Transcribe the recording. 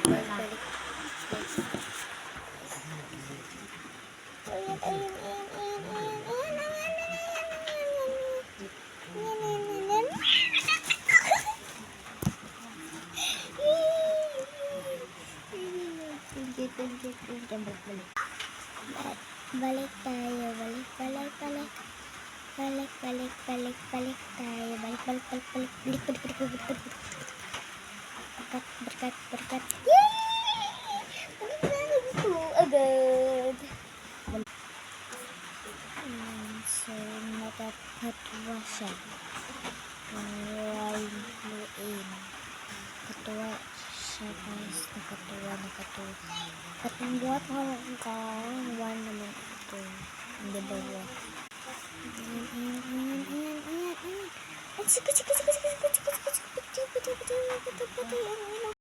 Balik. Balik tayo, balik tayo, balik. Berkat. Yeay! Agad. So, nakakatuwa siya. Katuwa siya guys. Nakatuwa. Katungguat ka. One naman ito. Hindi ba one? Ayan. Sige.